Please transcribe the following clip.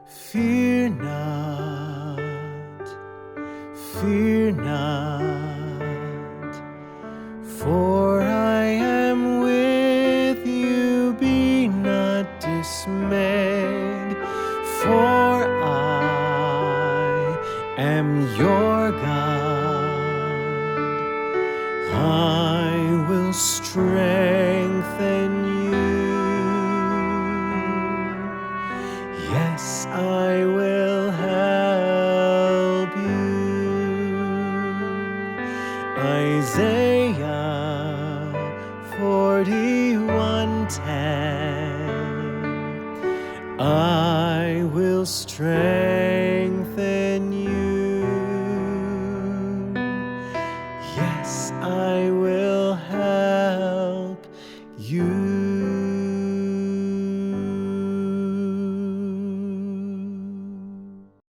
Fear not, fear not, for I am with you. Be not dismayed, for I am your God. I will strengthen you. Yes, I will help you. Isaiah 41:10. I will strengthen you. Yes, I will